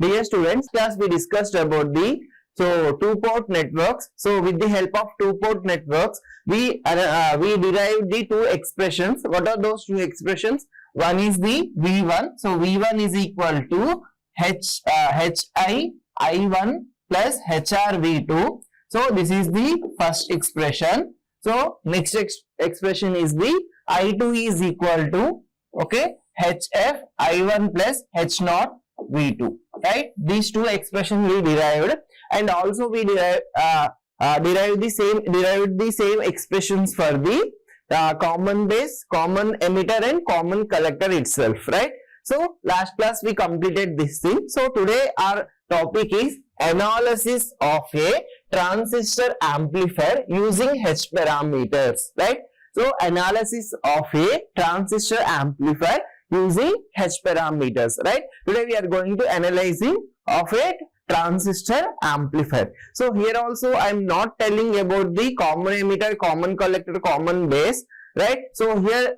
Dear students, class we discussed about the two-port networks. So with the help of two-port networks, we derived the two expressions. What are those two expressions? One is the V1. So V1 is equal to HI I1 plus HR V2. So this is the first expression. So next expression is the I2 is equal to, okay, HF I1 plus H0 V2, right? These two expressions we derived, and also we derived the same expressions for the common base, common emitter and common collector itself, right? So last class we completed this thing. So today our topic is analysis of a transistor amplifier using H parameters, right? So analysis of a transistor amplifier using H parameters, right? Today we are going to analyzing of a transistor amplifier. So here also I am not telling about the common emitter, common collector, common base, right? So here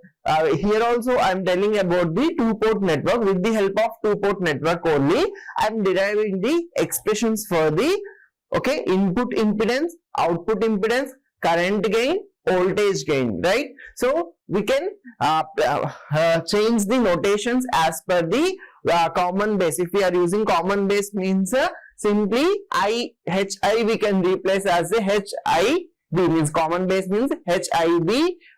also I am telling about the two-port network. With the help of two-port network only, I am deriving the expressions for the, okay, input impedance, output impedance, current gain, voltage gain, right? So we can change the notations as per the common base. If we are using common base means simply HI we can replace as a HIB, means common base means HIB,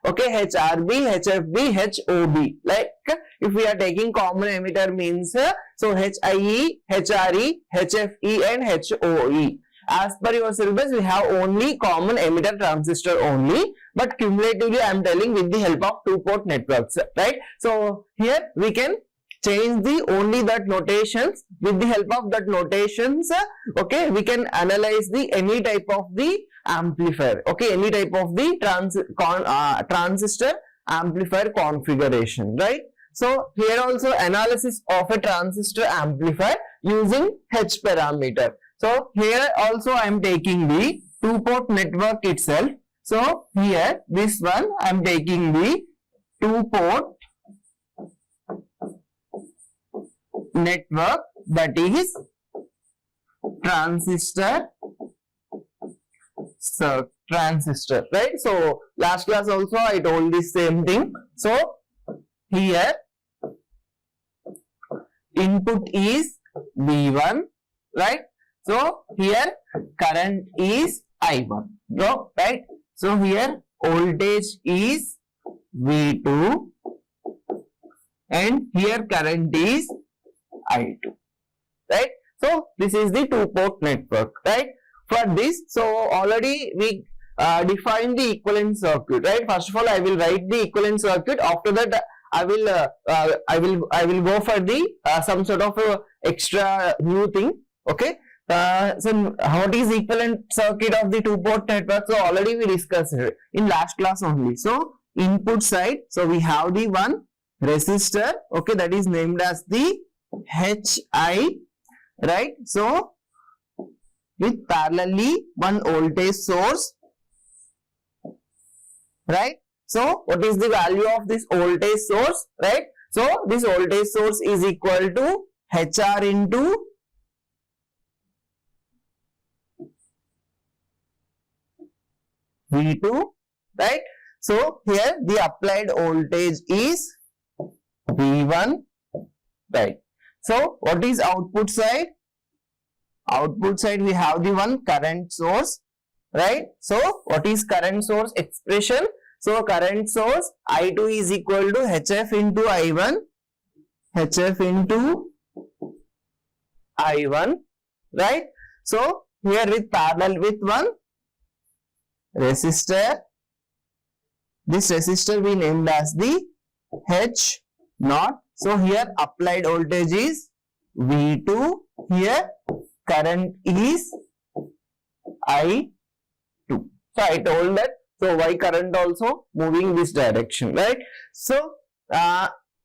okay, HRB, HFB, HOB. Like if we are taking common emitter means so HIE, HRE, HFE and HOE. As per your syllabus, we have only common emitter transistor only, but cumulatively I am telling with the help of two-port networks, right? So here we can change the only that notations. With the help of that notations, okay, we can analyze the any type of the amplifier, okay, any type of the transistor amplifier configuration, right? So here also analysis of a transistor amplifier using H parameter. So here also I am taking the two-port network itself. So here this one I am taking the two-port network, that is transistor, right? So last class also I told the same thing. So here input is V1, right? So here current is I1, right? So here voltage is V2 and here current is I2, right? So this is the two-port network, right? For this, so already we defined the equivalent circuit, right? First of all, I will write the equivalent circuit. After that, I will go for the some sort of extra new thing, okay? So what is equivalent circuit of the two-port network? So already we discussed it in last class only. So input side, so we have the one resistor, okay, that is named as the HI, right? So with parallelly one voltage source, right? So what is the value of this voltage source, right? So this voltage source is equal to HR into V2, right? So here the applied voltage is V1, right? So what is output side? Output side we have the one current source, right? So what is current source expression? So current source I2 is equal to HF into I1, HF into I1, right? So here with parallel with one resistor, this resistor we named as the H0. So here applied voltage is V2, here current is I2. So I told that, so why current also moving this direction, right? So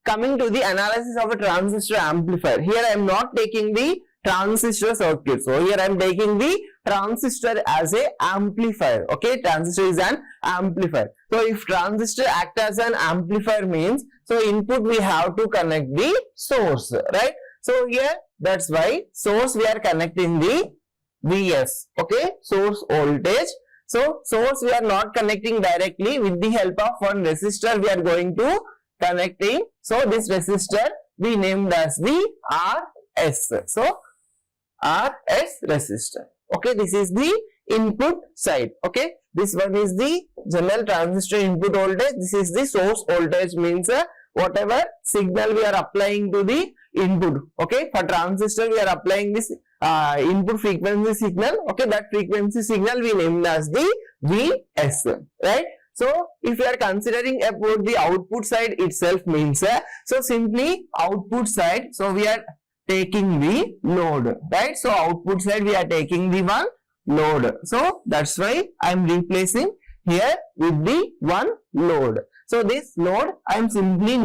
coming to the analysis of a transistor amplifier, here I am not taking the transistor circuit. So here I am taking the transistor as a amplifier. Okay, transistor is an amplifier. So if transistor act as an amplifier means, so input we have to connect the source, right? So here that's why source we are connecting the Vs, okay, source voltage. So source we are not connecting directly, with the help of one resistor we are going to connecting. So this resistor we named as the RS. So RS resistor. Okay, this is the input side. Okay, this one is the general transistor input voltage. This is the source voltage, means whatever signal we are applying to the input. Okay, for transistor we are applying this input frequency signal. Okay, that frequency signal we named as the Vs, right? So if you are considering about the output side itself means, so simply output side, so we are taking the load, right? So output side we are taking the one load. So that's why I am replacing here with the one load. So this load I am simply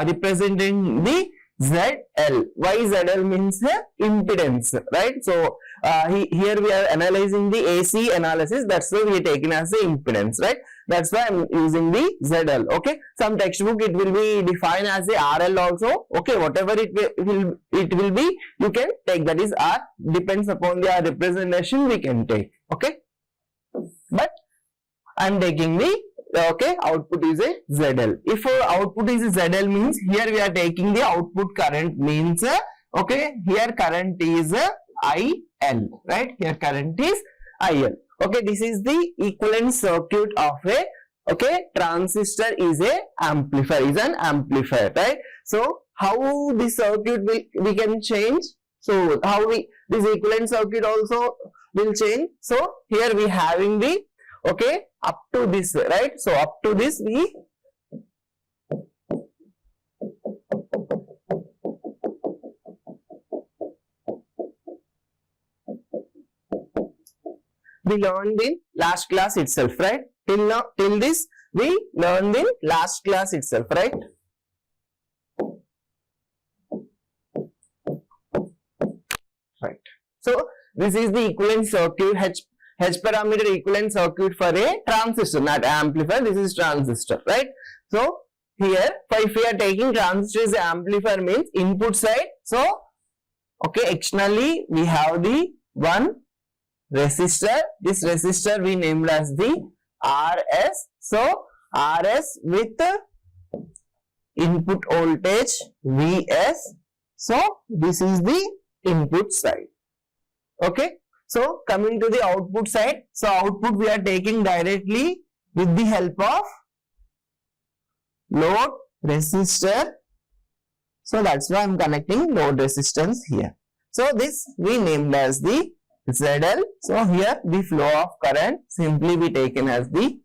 representing the ZL. Why ZL means impedance, right? So here we are analyzing the AC analysis. That's why we are taking as the impedance, right? That's why I'm using the ZL. Okay. Some textbook it will be defined as the RL also. Okay. Whatever it will be, you can take. That is R. Depends upon the representation we can take. Okay. But I'm taking the output is a ZL. If output is a ZL means here we are taking the output current means here current is IL, right? Here current is IL. Okay, this is the equivalent circuit of a transistor is a amplifier, right? So how this circuit we can change? So how this equivalent circuit also will change? So here we having the up to this, right? So up to this we learned in last class itself, right? Till this we learned in last class itself, right? Right. So this is the equivalent circuit, H parameter equivalent circuit for a transistor, not amplifier. This is transistor, right? So here, if we are taking transistor as amplifier means input side. So externally we have the one resistor. This resistor we named as the RS. So RS with input voltage Vs. So this is the input side. Okay. So coming to the output side, so output we are taking directly with the help of load resistor. So that's why I am connecting load resistance here. So this we named as the ZL. So here the flow of current simply be taken as the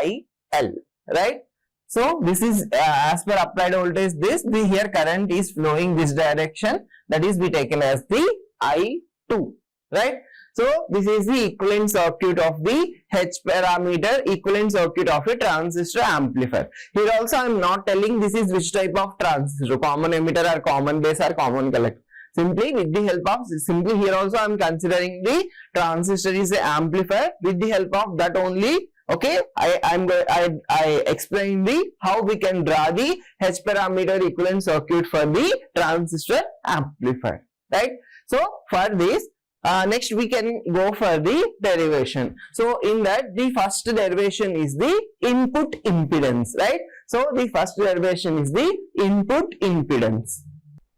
IL, right? So this is as per applied voltage, the here current is flowing this direction, that is be taken as the I2, right? So this is the equivalent circuit of the H parameter equivalent circuit of a transistor amplifier. Here also I am not telling this is which type of transistor, common emitter or common base or common collector. Simply with the help of, simply here also I am considering the transistor is an amplifier. With the help of that only, I explain the how we can draw the H parameter equivalent circuit for the transistor amplifier, right? So for this, next we can go for the derivation. So in that the first derivation is the input impedance, right? So the first derivation is the input impedance,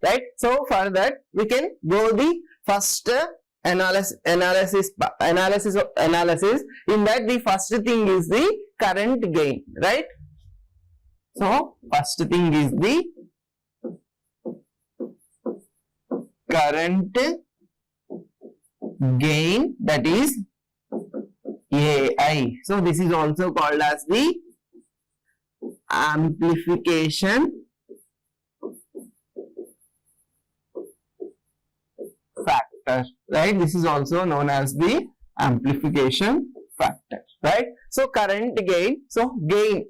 right? So for that we can go the first analysis. In that the first thing is the current gain, right? So first thing is the current gain, that is AI. So this is also called as the amplification factor, right? This is also known as the amplification factor, right? So current gain, so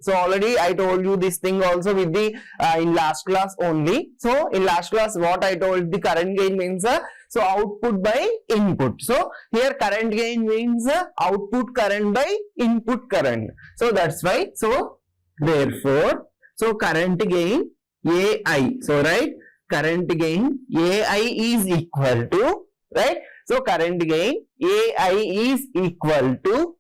already I told you this thing also with the in last class only. So in last class what I told, the current gain means So output by input. So here current gain means output current by input current. So that's why. So therefore, so current gain AI. So right, current gain AI is equal to, right. So current gain AI is equal to,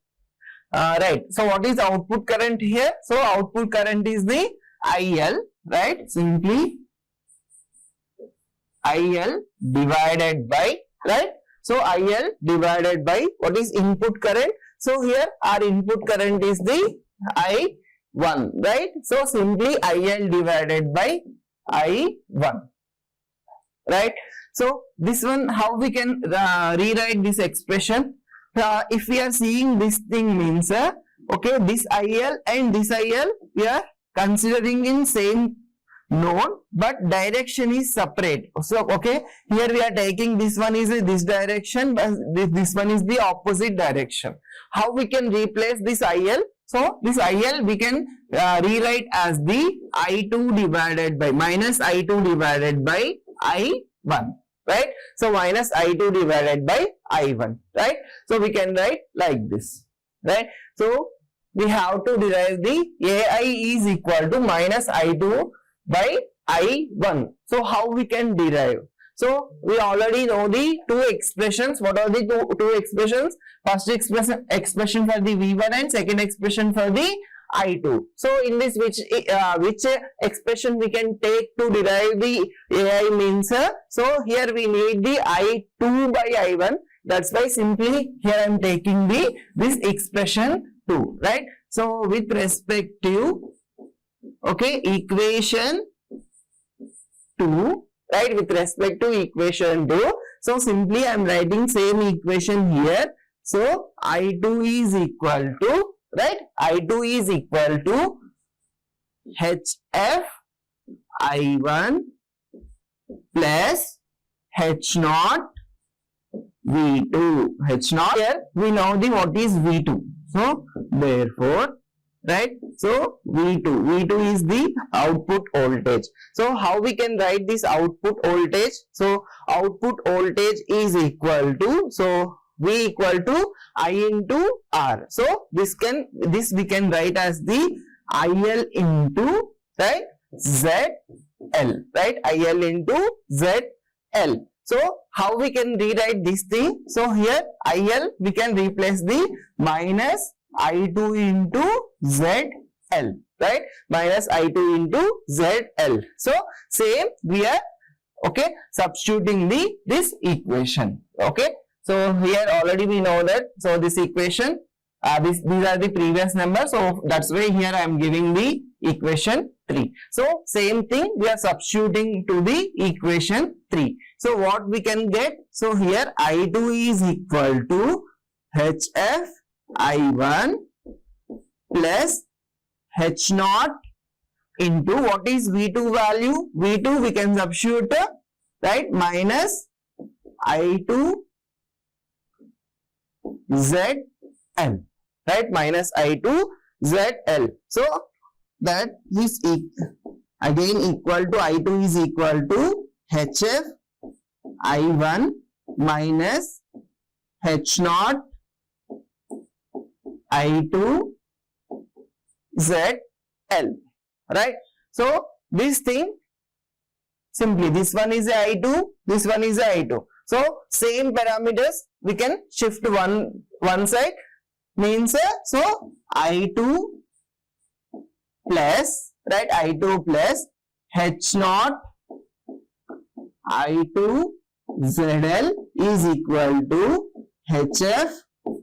right. So what is output current here? So output current is the IL, right. Simply IL divided by, right. So IL divided by what is input current? So here our input current is the I1, right. So simply IL divided by I1, right. So this one, how we can rewrite this expression? If we are seeing this thing means, okay, this IL and this IL we are considering in same node, but direction is separate. So okay, here we are taking this one is this direction, but this one is the opposite direction. How we can replace this IL? So this IL we can rewrite as the I2 divided by minus I2 divided by I1, right. So minus I2 divided by I1, right. So we can write like this, right. So we have to derive the AI is equal to minus I2 by I1. So how we can derive? So we already know the two expressions. What are the two expressions? First expression for the V1 and second expression for the I2. So in this which expression we can take to derive the AI means, so here we need the I2 by I1. That's why simply here I am taking this expression 2, right. So with respect to, okay, equation 2, right, with respect to equation 2, so simply I am writing same equation here. So I2 is equal to, right, I2 is equal to HF I1 plus H0 V2. H0, here we know the what is V2. So therefore, right, so V2 is the output voltage. So how we can write this output voltage? So output voltage is equal to, so V equal to I into R. So this we can write as the IL into, right, ZL, right, IL into ZL. So how we can rewrite this thing? So here IL we can replace the minus I2 into ZL, right, minus I2 into ZL. So same we are, okay, substituting this equation, okay. So here already we know that, so this equation, these are the previous numbers, so that's why here I am giving the equation 3. So same thing we are substituting to the equation 3. So what we can get? So here I2 is equal to HF I1 plus H0 into what is V2 value? V2 we can substitute, right, minus I2 ZL, right, minus I2 ZL. So that is again equal to I2 is equal to HF I1 minus H0 I2 ZL, right. So this thing, simply this one is a I2, this one is a I2. So same parameters we can shift one side, means so I2 plus, right, I2 plus H0 I2 ZL is equal to HF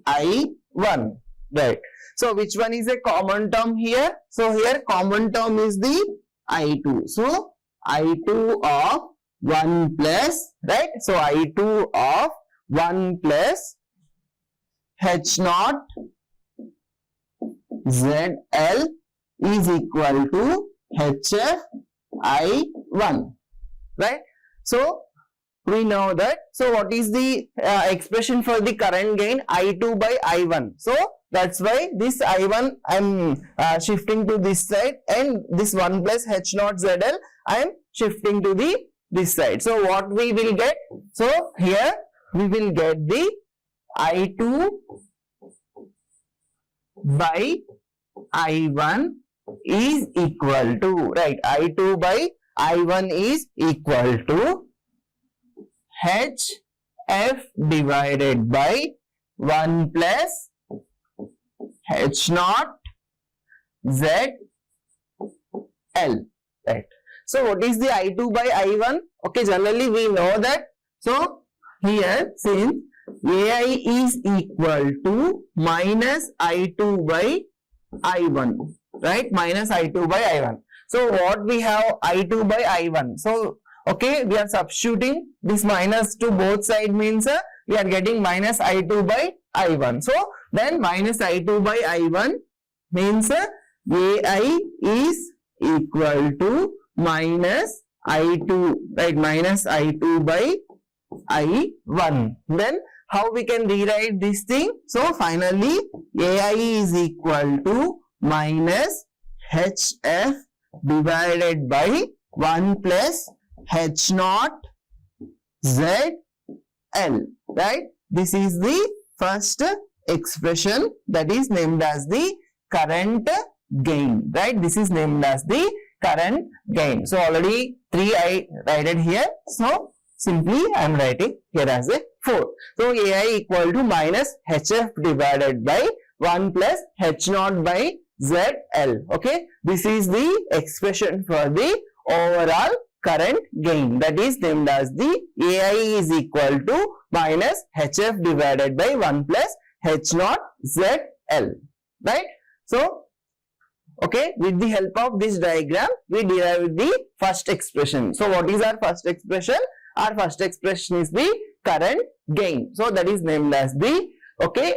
I1, right. So which one is a common term here? So here common term is the I2. So I2 of 1 plus, right. So I2 of 1 plus H0 ZL is equal to HF I1, right. So we know that. So what is the expression for the current gain? I2 by I1. So that's why this I1 I am shifting to this side, and this 1 plus H0 ZL I am shifting to the this side. So what we will get? So here we will get the I2 by I1 is equal to, right, I2 by I1 is equal to HF divided by 1 plus H naught ZL, right. So what is the I2 by I1? Okay, generally we know that. So here since AI is equal to minus I2 by I1, right, minus I2 by I1. So what we have I2 by I1. So okay, we are substituting this minus to both sides means we are getting minus I2 by I1. So then minus I2 by I1 means AI is equal to minus I2, right, minus I2 by I1. Then how we can rewrite this thing? So finally AI is equal to minus HF divided by 1 plus H naught ZL, right. This is the first expression that is named as the current gain, right. This is named as the current gain. So already 3 I write here. So simply I am writing here as a 4. So AI equal to minus HF divided by 1 plus H naught by ZL. Okay. This is the expression for the overall current gain, that is named as the AI is equal to minus HF divided by 1 plus H naught ZL, right. So okay, with the help of this diagram we derive the first expression. So what is our first expression? Our first expression is the current gain. So that is named as the, okay,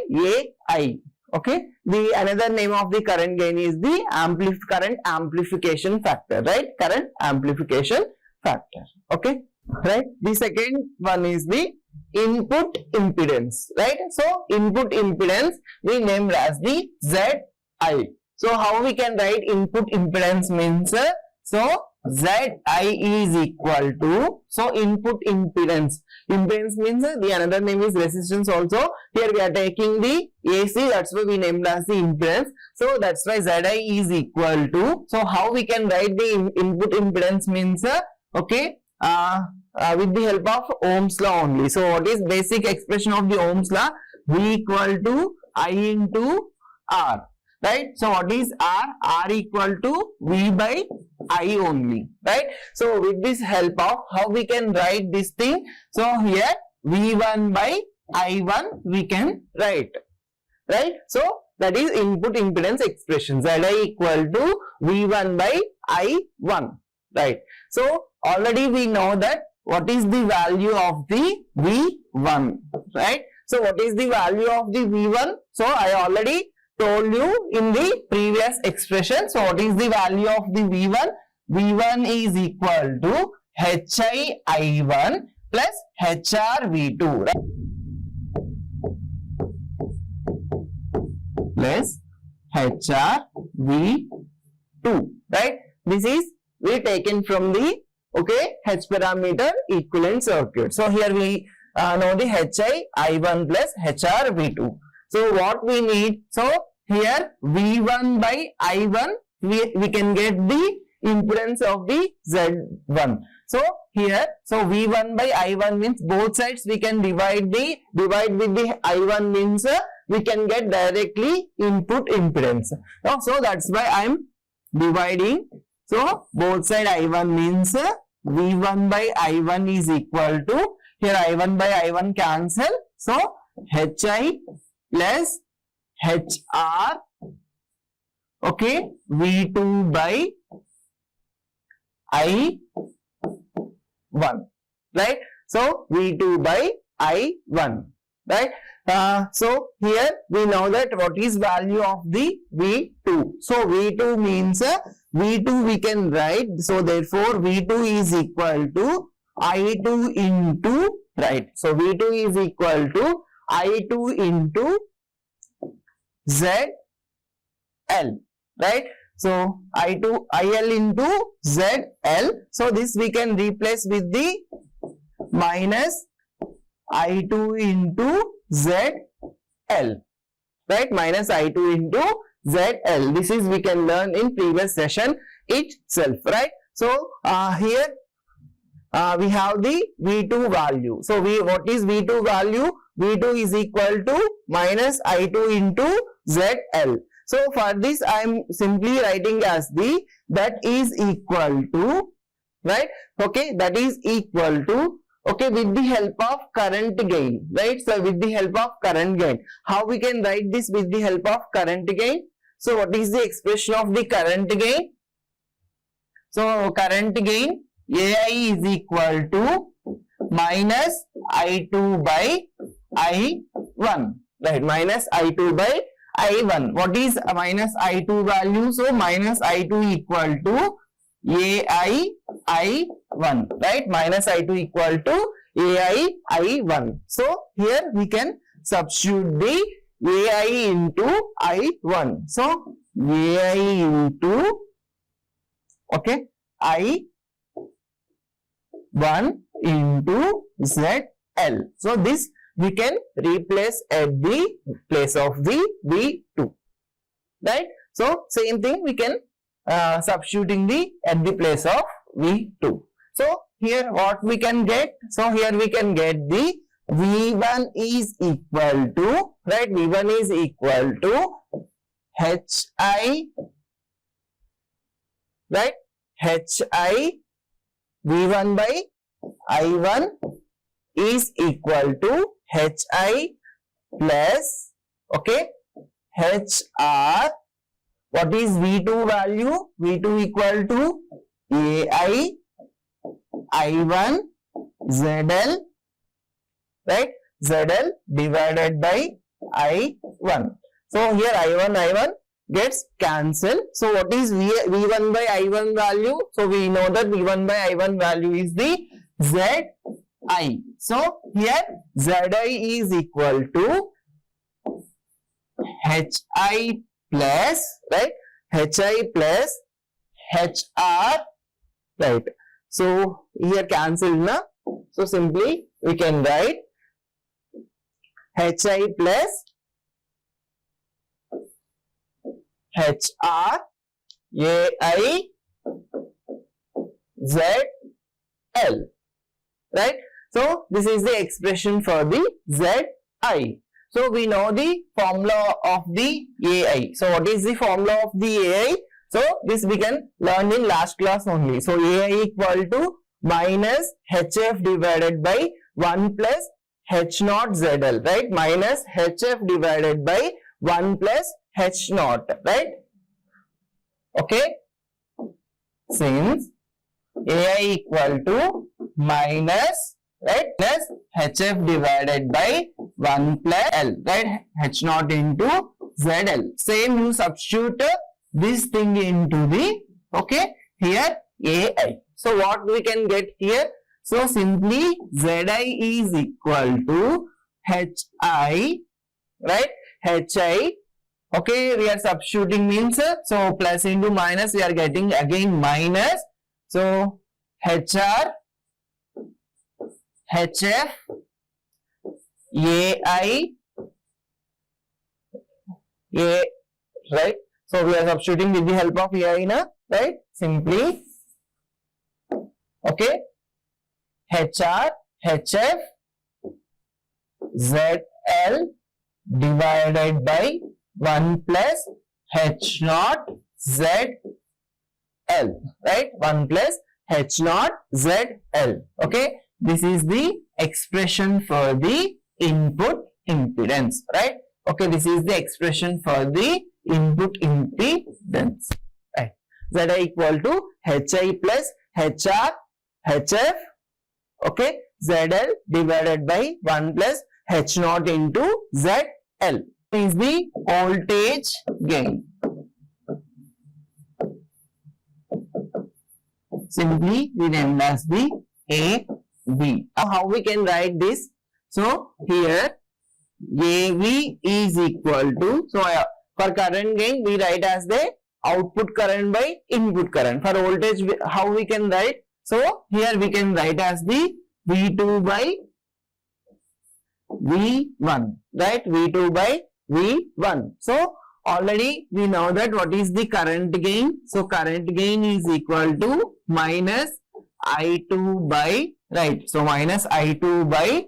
AI. Okay, the another name of the current gain is the current amplification factor, right, current amplification factor. Okay, right. The second one is the input impedance, right. So input impedance we named as the ZI. So how we can write input impedance means so ZI is equal to, so input impedance means the another name is resistance also. Here we are taking the AC, that's why we named as the impedance. So that's why ZI is equal to, so how we can write the input impedance means okay, with the help of Ohm's law only. So what is basic expression of the Ohm's law? V equal to I into R, right. So what is R? R equal to V by I only, right. So with this help of how we can write this thing, so here V1 by I1 we can write, right. So that is input impedance expression, ZI equal to V1 by I1, right. So already we know that what is the value of the V1, right. So what is the value of the V1? So I already told you in the previous expression. So what is the value of the V1? V1 is equal to HI I1 plus HR V2, right? Plus HR V2, right? This is we taken from the, okay, H parameter equivalent circuit. So here we know the HI I1 plus HR V2. So what we need, so here V1 by I1 we can get the impedance of the Z1. So here, so V1 by I1 means both sides we can divide with the I1 means we can get directly input impedance. So that's why I am dividing. So both side I1 means V1 by I1 is equal to, here I1 by I1 cancel. So HI plus HR, okay, V2 by I1, right. So V2 by I1, right. So here we know that what is value of the V2. So V2 means V2 we can write. So therefore V2 is equal to I2 into, right. So V2 is equal to I2 into ZL, right. So IL into ZL. So this we can replace with the minus I2 into ZL, right? Minus I2 into ZL. This is we can learn in previous session itself, right? So here we have the V2 value. So what is V2 value? V2 is equal to minus I2 into ZL. So for this I am simply writing as the that is equal to, right? Okay, that is equal to, okay, with the help of current gain, right? So with the help of current gain, how we can write this with the help of current gain? So what is the expression of the current gain? So current gain AI is equal to minus I2 by I1, right? Minus I2 by I1. What is minus I2 value? So minus I2 equal to AI I1, right? Minus I2 equal to AI I1. So here we can substitute the AI into I1. So AI into, okay, I1 into ZL. So this we can replace at the place of the V2, right? So same thing we can substituting the at the place of V2. So here what we can get? So here we can get the V1 is equal to, right? V1 is equal to HI, right? HI V1 by I1 is equal to HI plus, okay, HR. What is V2 value? V2 equal to AI I1 ZL, right? ZL divided by I1. So here I1 gets cancelled. So what is V1 by I1 value? So we know that V1 by I1 value is the ZI. So here ZI is equal to HI plus, right? HI plus HR, right? So here cancel na. So simply we can write HI plus HR AI ZL, right? So this is the expression for the ZI. So we know the formula of the AI. So what is the formula of the AI? So this we can learn in last class only. So AI equal to minus HF divided by 1 plus H0 ZL, right? Minus HF divided by 1 plus H0, right? Okay. Since AI equal to minus, right, plus HF divided by 1 plus L, right? H0 into ZL. Same you substitute this thing into the, okay, here AI. So what we can get here? So simply ZI is equal to HI, right? HI. Okay, we are substituting means, so plus into minus we are getting again minus. So HR, HF, AI, A, right? So we are substituting with the help of AI na, right? Simply, okay, HR, HF, ZL divided by 1 plus H0 ZL, right? 1 plus H0 ZL. Okay, this is the expression for the input impedance, right? Okay, this is the expression for the input impedance, right? ZI equal to HI plus HR, HF, okay, ZL divided by 1 plus H0 into ZL. Is the voltage gain. Simply we name as the AV. Now how we can write this? So here AV is equal to, so for current gain we write as the output current by input current. For voltage, how we can write? So here we can write as the V2 by V1, right? V2 by V1. So already we know that what is the current gain. So current gain is equal to minus I2 by, right? So minus I2 by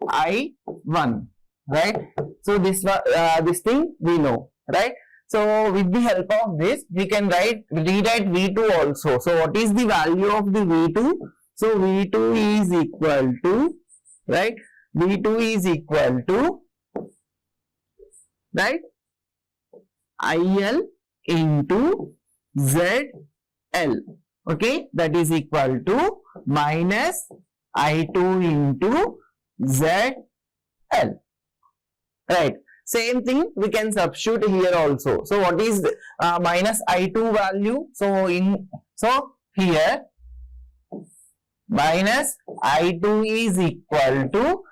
I1, right? So this thing we know, right? So with the help of this, we can rewrite V2 also. So what is the value of the V2? So V2 is equal to, right? V2 is equal to, right? IL into ZL. Okay, that is equal to minus I2 into ZL. Right. Same thing we can substitute here also. So what is minus I2 value? So here minus I2 is equal to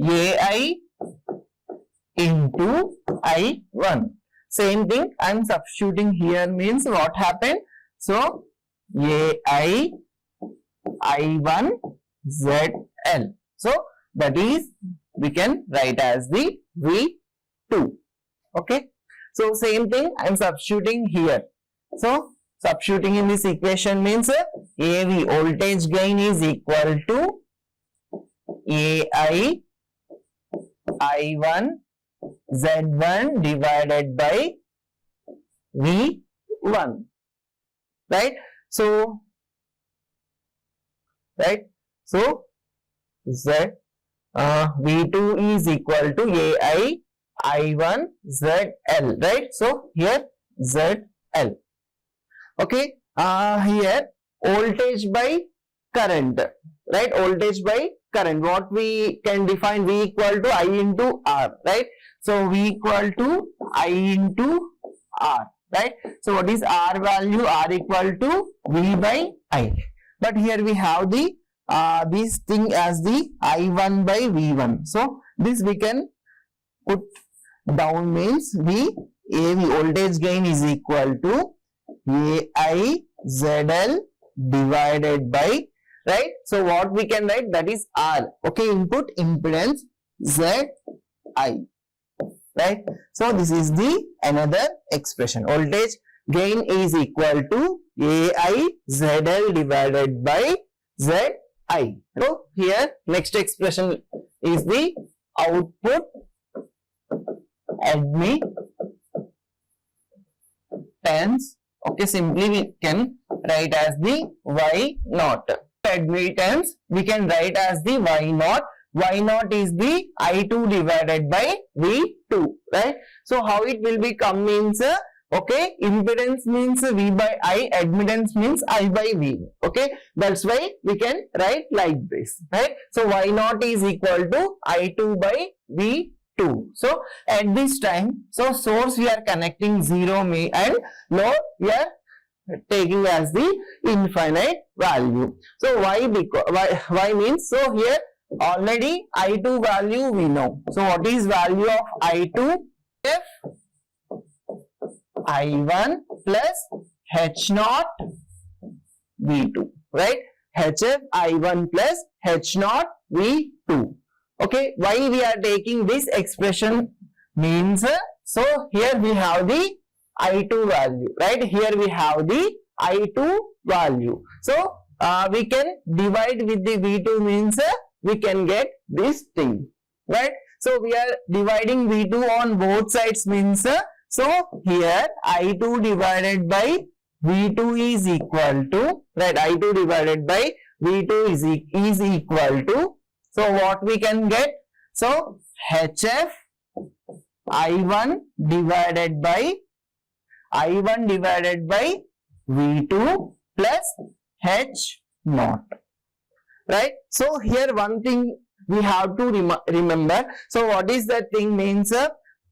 AI into I1. Same thing I am substituting here, means what happened? So AI I1 ZL. So that is we can write as the V2. Okay. So same thing I am substituting here. So substituting in this equation means AV, voltage gain, is equal to AI I1 Z1 divided by V1, right? So V2 is equal to AI I1 ZL, right? So here ZL. Okay, here voltage by current, right? Voltage by current, what we can define, V equal to I into R, right? So V equal to I into R, right? So what is R value? R equal to V by I. But here we have the this thing as the I1 by V1. So this we can put down, means V AV, voltage gain, is equal to AI ZL divided by, right? So what we can write, that is R. Okay, input impedance ZI, right? So this is the another expression. Voltage gain is equal to AI ZL divided by ZI. So here next expression is the output admittance. Okay, simply we can write as the Y naught. Admittance we can write as the Y naught. Y naught is the I2 divided by V2, right? So how it will become, means okay, impedance means V by I, admittance means I by V. Okay, that's why we can write like this, right? So Y naught is equal to I2 by V2. So at this time, so source we are connecting 0 and load we are taking as the infinite value. So why? Because why means, so here already I2 value we know. So what is value of I2? F I1 plus H naught V2, right? HF I1 plus H naught V2. Okay, why we are taking this expression means, so here we have the I2 value, right? Here we have the I2 value. So we can divide with the V2, means we can get this thing, right? So we are dividing V2 on both sides, means so here I2 divided by V2 is equal to, right? I2 divided by V2 is equal to, so what we can get? So HF I1 divided by V2 plus H naught, right? So here one thing we have to remember. So what is that thing, means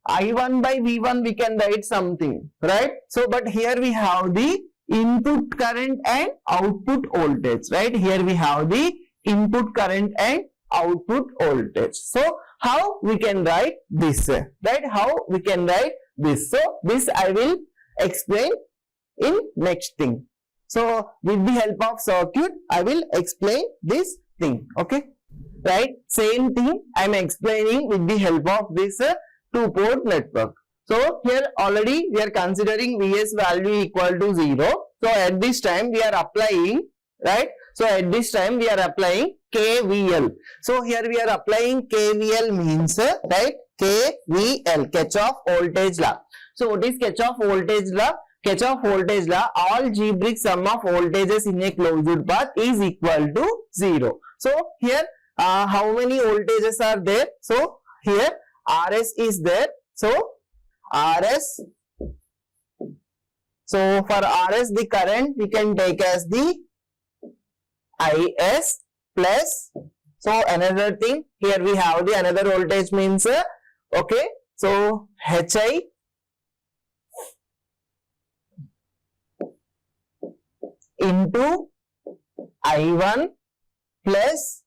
I1 by V1 we can write something, right? So but here we have the input current and output voltage, right? Here we have the input current and output voltage. So how we can write this, right? How we can write this? So this I will explain in next thing. So with the help of circuit, I will explain this thing. Okay, right? Same thing I am explaining with the help of this two-port network. So here already we are considering Vs value equal to 0. So at this time we are applying, right? So at this time we are applying KVL. So here we are applying KVL means, right? KVL, Kirchhoff voltage law. So what is Kirchhoff voltage law? Kirchhoff voltage law, all algebraic sum of voltages in a closed path is equal to 0. So here how many voltages are there? So here Rs is there. So Rs. So for Rs the current we can take as the Is plus. So another thing, here we have the another voltage means, okay, so Hi into I1 plus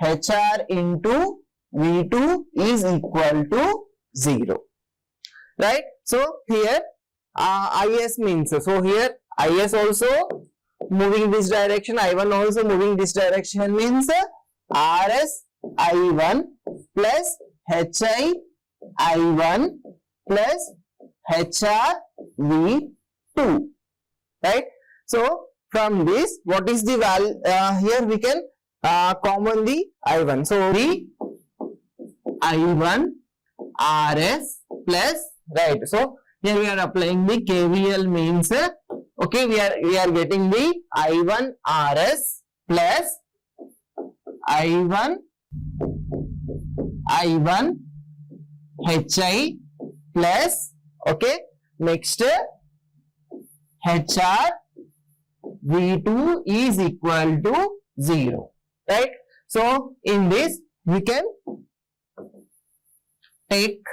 HR into V2 is equal to 0, right? So here Is means, so here Is also moving this direction, I1 also moving this direction means Rs I1 plus Hi I1 plus HR V2, right? So from this, what is the value? Here we can common the I1. So the I1 Rs plus, right? So here we are applying the KVL means, okay, we are getting the I1 Rs plus I1 Hi plus, okay, next HR V2 is equal to 0, right? So in this we can take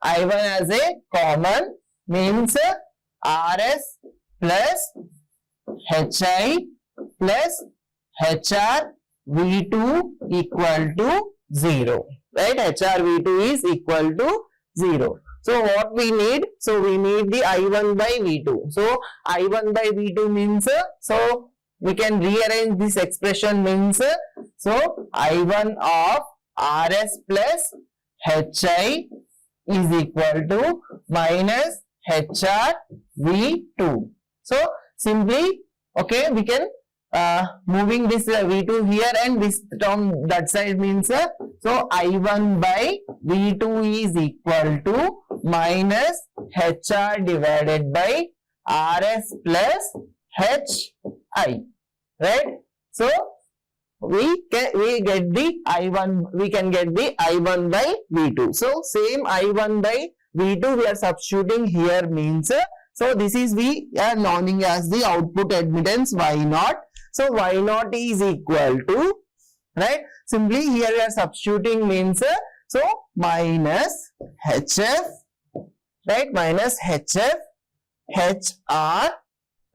I1 as a common means Rs plus Hi plus HR V2 equal to 0, right? HR V2 is equal to 0. So what we need? So we need the I1 by V2. So I1 by V2 means, so we can rearrange this expression means, so I1 of Rs plus Hi is equal to minus HR V2. So simply, okay, we can moving this V2 here and this term that side means, so I1 by V2 is equal to minus HR divided by Rs plus Hi, right? So we get the I1, we can get the I1 by V2. So same I1 by V2 we are substituting here means, so this is we are knowing as the output admittance Y0. So Y0 is equal to, right? Simply here we are substituting means, so minus HF, right? Minus HF HR,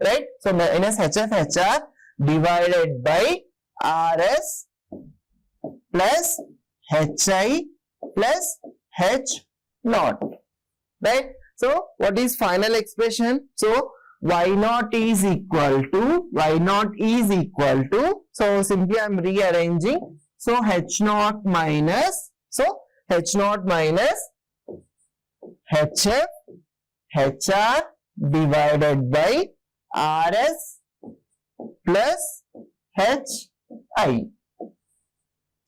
right? So minus HF HR divided by Rs plus Hi plus H0, right? So what is final expression? So Y0 is equal to, so simply I am rearranging, so H0 minus, so H0 minus HF HR divided by Rs plus Hi,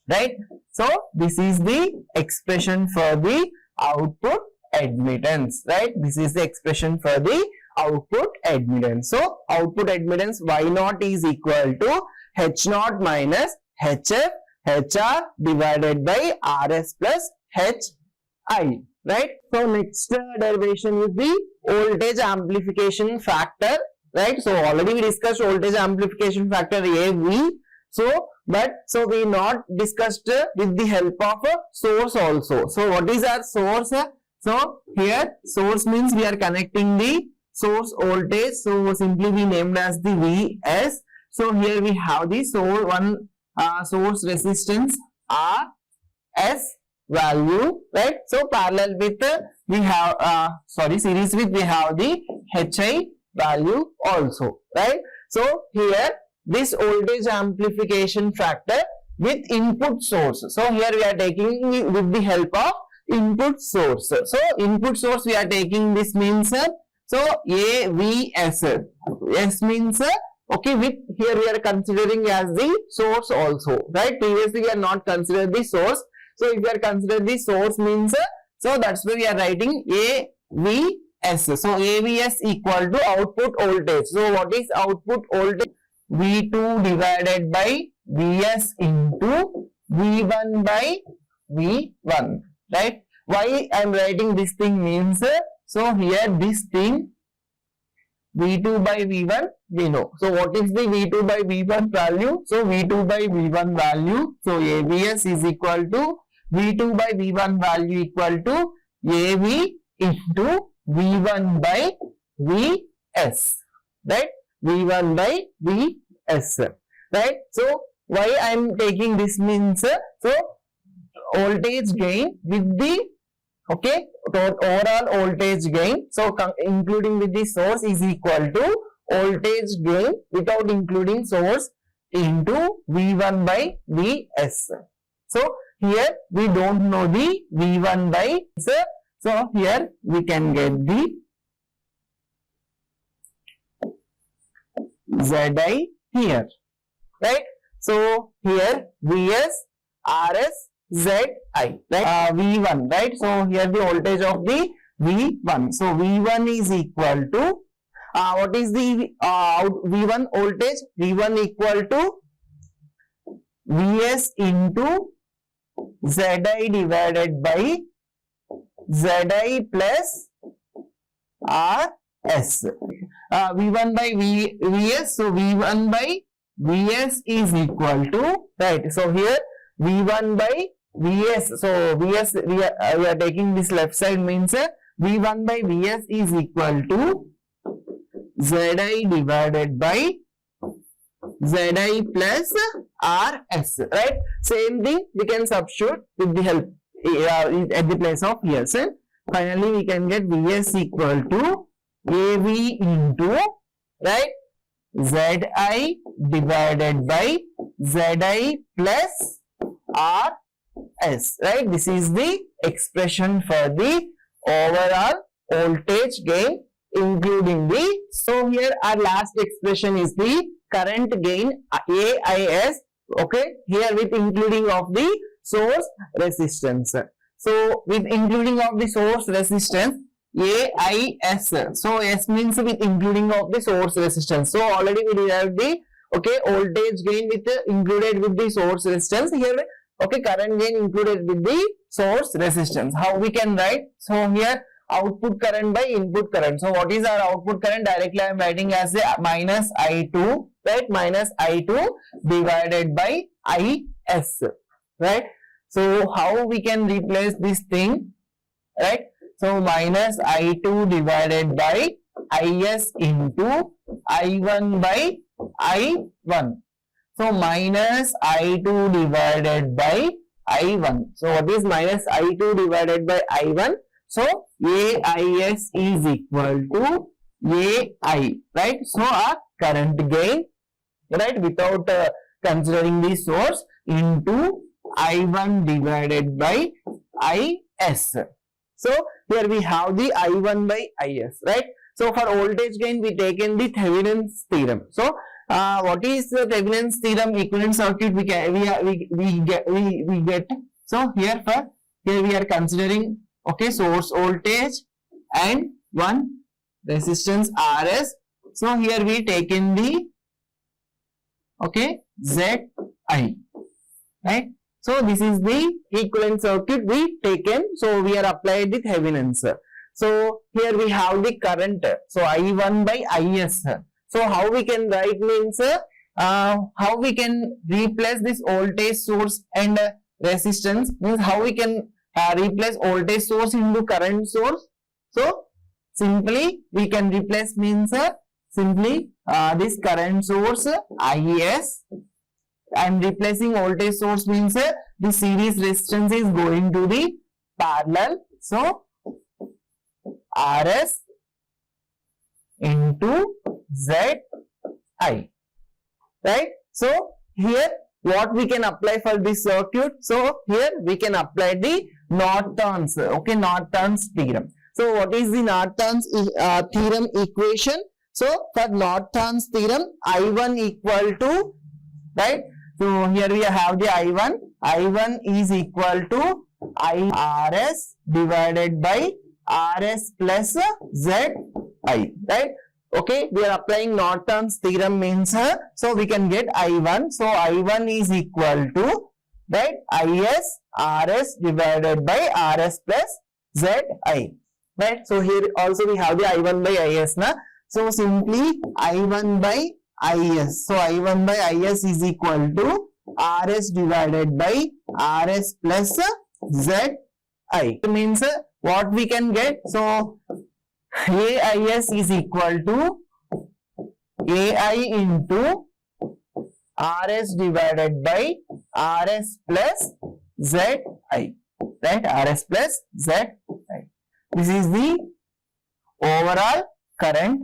right? So this is the expression for the output admittance, right? This is the expression for the output admittance. So output admittance Y0 is equal to H0 minus HF HR divided by Rs plus Hi, right? So next derivation is the voltage amplification factor, right? So already we discussed voltage amplification factor AV. So we not discussed with the help of a source also. So what is our source? So here source means we are connecting the source voltage. So simply we named as the Vs. So here we have the source resistance R S value, right? So parallel with we have series with we have the HI value also, right? So here this voltage amplification factor with input source. So here we are taking with the help of input source. So input source we are taking, this means so AVS. S means okay, with here we are considering as the source also, right? Previously we are not considered the source. So if we are considered the source means so that's why we are writing AVS. So AVS equal to output voltage. So what is output voltage? V2 divided by Vs into V1 by V1, right? Why I am writing this thing means so here this thing V2 by V1 we know. So what is the V2 by V1 value? So V2 by V1 value, so AVS is equal to V2 by V1 value equal to AV into V1 by Vs, right? V1 by Vs, right? So why I am taking this means so voltage gain with the okay overall voltage gain, so including with the source is equal to voltage gain without including source into V1 by Vs. So here we don't know the V1 by Vs, so here we can get the Zi here, right? So here Vs, Rs, Zi, right? V1, right? So here the voltage of the V1. So V1 is equal to what is the V1 voltage? V1 equal to Vs into Zi divided by Zi plus Rs. V1 by Vs, so V1 by Vs is equal to, right? So here V1 by Vs, so Vs we are taking this left side means V1 by Vs is equal to Zi divided by Zi plus Rs, right? Same thing we can substitute with the help at the place of Vs. And finally we can get Vs equal to AV into, right, Zi divided by Zi plus Rs, right? This is the expression for the overall voltage gain including the, so here our last expression is the current gain AIS, okay, here with including of the source resistance. So with including of the source resistance AIS, so S means with including of the source resistance. So already we derived the okay voltage gain with included with the source resistance. Here okay current gain included with the source resistance. How we can write? So here output current by input current. So what is our output current? Directly I am writing as a minus I2, right? Minus I2 divided by IS, right? So how we can replace this thing, right? So minus I2 divided by IS into I1 by I1. So minus I2 divided by I1. So what is minus I2 divided by I1? So AIS is equal to AI, right? So our current gain, right, without considering the source into I1 divided by IS. So here we have the I1 by IS, right? So for voltage gain we taken the Thevenin's theorem. So what is the Thevenin's theorem? Equivalent circuit we get. So here we are considering okay source voltage and one resistance Rs. So here we taken the okay Zi, right? So this is the equivalent circuit we taken. So we are applied the Thevenin's. So here we have the current. So I1 by IS. So how we can write means how we can replace this voltage source and resistance means how we can replace voltage source into current source. So simply we can replace means simply this current source IS. I am replacing voltage source means the series resistance is going to be parallel. So RS into ZI, right? So here what we can apply for this circuit? So here we can apply the Norton's, okay, Norton's theorem. So what is the Norton's theorem equation? So for Norton's theorem, I1 equal to, right? So here we have the I1. I1 is equal to IRS divided by RS plus ZI, right? Okay, we are applying Norton's theorem means, so we can get I1. So I1 is equal to, right, IS RS divided by RS plus ZI, right? So here also we have the I1 by IS na. So simply I1 by IS. So I1 by IS is equal to RS divided by RS plus ZI. It means what we can get? So AIS is equal to AI into RS divided by RS plus ZI, right? RS plus ZI. This is the overall current.